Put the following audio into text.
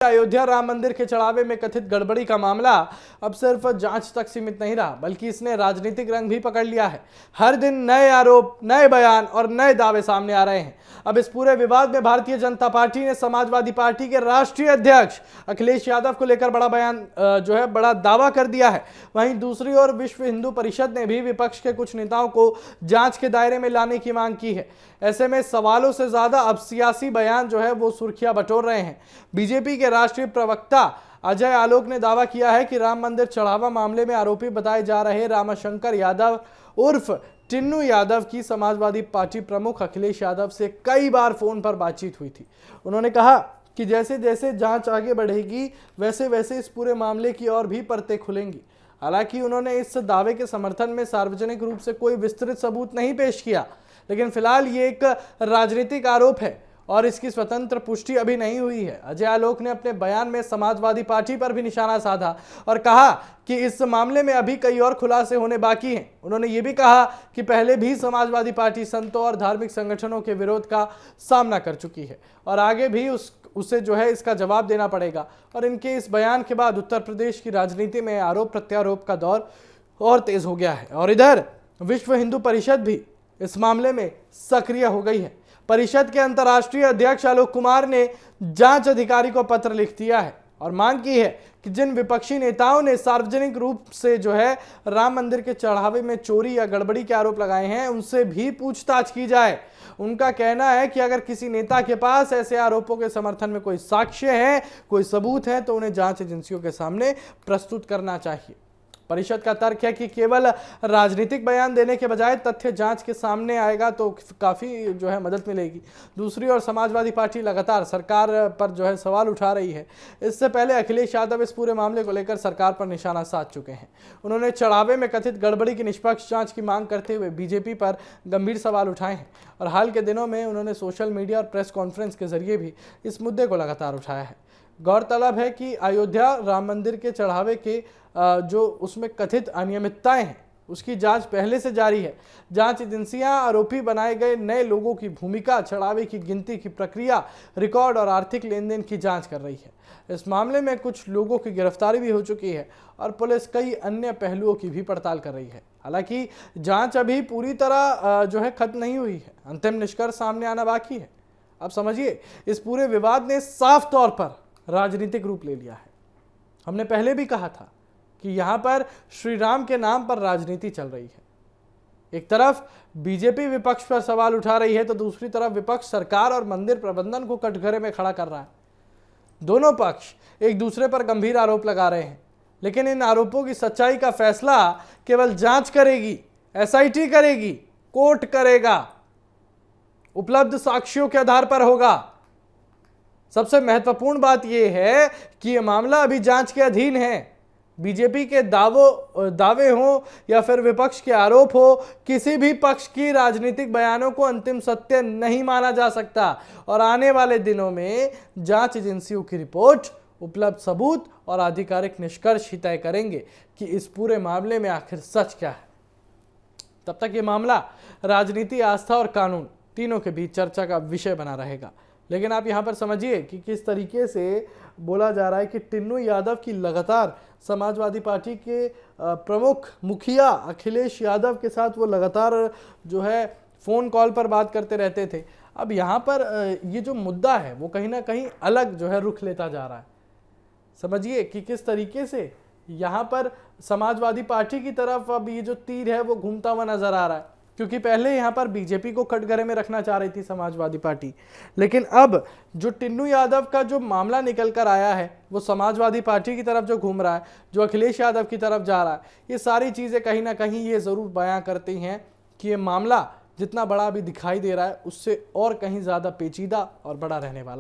अयोध्या राम मंदिर के चढ़ावे में कथित गड़बड़ी का मामला अब सिर्फ जांच तक सीमित नहीं रहा, बल्कि इसने राजनीतिक रंग भी पकड़ लिया है। हर दिन नए आरोप, नए बयान और नए दावे सामने आ रहे हैं। अब इस पूरे विवाद में भारतीय जनता पार्टी ने समाजवादी पार्टी के राष्ट्रीय अध्यक्ष अखिलेश यादव को लेकर बड़ा बयान बड़ा दावा कर दिया है। वहीं दूसरी ओर विश्व हिंदू परिषद ने भी विपक्ष के कुछ नेताओं को जांच के दायरे में लाने की मांग की है। ऐसे में सवालों से ज्यादा अब सियासी बयान वो सुर्खियां बटोर रहे हैं। बीजेपी के राष्ट्रीय प्रवक्ता अजय आलोक ने दावा किया है कि राम मंदिर चढ़ावा मामले में आरोपी बताए जा रहे रामाशंकर यादव उर्फ टिन्नू यादव की समाजवादी पार्टी प्रमुख अखिलेश यादव से कई बार फोन पर बातचीत हुई थी। उन्होंने कहा कि जैसे जैसे जांच आगे बढ़ेगी वैसे वैसे इस पूरे मामले की और भी परतें खुलेंगी। हालांकि उन्होंने इस दावे के समर्थन में सार्वजनिक रूप से कोई विस्तृत सबूत नहीं पेश किया, लेकिन फिलहाल ये एक राजनीतिक आरोप है और इसकी स्वतंत्र पुष्टि अभी नहीं हुई है। अजय आलोक ने अपने बयान में समाजवादी पार्टी पर भी निशाना साधा और कहा कि इस मामले में अभी कई और खुलासे होने बाकी हैं। उन्होंने ये भी कहा कि पहले भी समाजवादी पार्टी संतों और धार्मिक संगठनों के विरोध का सामना कर चुकी है और आगे भी उसे इसका जवाब देना पड़ेगा। और इनके इस बयान के बाद उत्तर प्रदेश की राजनीति में आरोप प्रत्यारोप का दौर और तेज हो गया है और इधर विश्व हिंदू परिषद भी इस मामले में सक्रिय हो गई है। परिषद के अंतर्राष्ट्रीय अध्यक्ष आलोक कुमार ने जांच अधिकारी को पत्र लिख दिया है और मांग की है कि जिन विपक्षी नेताओं ने सार्वजनिक रूप से राम मंदिर के चढ़ावे में चोरी या गड़बड़ी के आरोप लगाए हैं, उनसे भी पूछताछ की जाए। उनका कहना है कि अगर किसी नेता के पास ऐसे आरोपों के समर्थन में कोई साक्ष्य है, कोई सबूत है, तो उन्हें जांच एजेंसियों के सामने प्रस्तुत करना चाहिए। परिषद का तर्क है कि केवल राजनीतिक बयान देने के बजाय तथ्य जांच के सामने आएगा तो काफ़ी मदद मिलेगी। दूसरी ओर समाजवादी पार्टी लगातार सरकार पर सवाल उठा रही है। इससे पहले अखिलेश यादव इस पूरे मामले को लेकर सरकार पर निशाना साध चुके हैं। उन्होंने चढ़ावे में कथित गड़बड़ी की निष्पक्ष जांच की मांग करते हुए बीजेपी पर गंभीर सवाल उठाए हैं और हाल के दिनों में उन्होंने सोशल मीडिया और प्रेस कॉन्फ्रेंस के जरिए भी इस मुद्दे को लगातार उठाया है। गौरतलब है कि अयोध्या राम मंदिर के चढ़ावे के उसमें कथित अनियमितताएं हैं, उसकी जांच पहले से जारी है। जांच एजेंसियां आरोपी बनाए गए नए लोगों की भूमिका, चढ़ावे की गिनती की प्रक्रिया, रिकॉर्ड और आर्थिक लेन देन की जांच कर रही है। इस मामले में कुछ लोगों की गिरफ्तारी भी हो चुकी है और पुलिस कई अन्य पहलुओं की भी पड़ताल कर रही है। हालांकि जांच अभी पूरी तरह खत्म नहीं हुई है, अंतिम निष्कर्ष सामने आना बाकी है। अब समझिए, इस पूरे विवाद ने साफ तौर पर राजनीतिक रूप ले लिया है। हमने पहले भी कहा था कि यहां पर श्री राम के नाम पर राजनीति चल रही है। एक तरफ बीजेपी विपक्ष पर सवाल उठा रही है तो दूसरी तरफ विपक्ष सरकार और मंदिर प्रबंधन को कटघरे में खड़ा कर रहा है। दोनों पक्ष एक दूसरे पर गंभीर आरोप लगा रहे हैं, लेकिन इन आरोपों की सच्चाई का फैसला केवल जांच करेगी, एसआईटी करेगी, कोर्ट करेगा, उपलब्ध साक्ष्यों के आधार पर होगा। सबसे महत्वपूर्ण बात यह है कि यह मामला अभी जांच के अधीन है। बीजेपी के दावे हो या फिर विपक्ष के आरोप हो, किसी भी पक्ष की राजनीतिक बयानों को अंतिम सत्य नहीं माना जा सकता और आने वाले दिनों में जांच एजेंसियों की रिपोर्ट, उपलब्ध सबूत और आधिकारिक निष्कर्ष ही तय करेंगे कि इस पूरे मामले में आखिर सच क्या है। तब तक ये मामला राजनीति, आस्था और कानून तीनों के बीच चर्चा का विषय बना रहेगा। लेकिन आप यहाँ पर समझिए कि किस तरीके से बोला जा रहा है कि टिन्नू यादव की लगातार समाजवादी पार्टी के प्रमुख मुखिया अखिलेश यादव के साथ वो लगातार फ़ोन कॉल पर बात करते रहते थे। अब यहाँ पर ये जो मुद्दा है वो कहीं ना कहीं अलग रुख लेता जा रहा है। समझिए कि किस तरीके से यहाँ पर समाजवादी पार्टी की तरफ अब ये जो तीर है वो घूमता हुआ नजर आ रहा है, क्योंकि पहले यहाँ पर बीजेपी को कटघरे में रखना चाह रही थी समाजवादी पार्टी, लेकिन अब जो टिन्नू यादव का जो मामला निकल कर आया है वो समाजवादी पार्टी की तरफ जो घूम रहा है, जो अखिलेश यादव की तरफ जा रहा है, ये सारी चीज़ें कहीं ना कहीं ये ज़रूर बयां करती हैं कि ये मामला जितना बड़ा अभी दिखाई दे रहा है उससे और कहीं ज़्यादा पेचीदा और बड़ा रहने वाला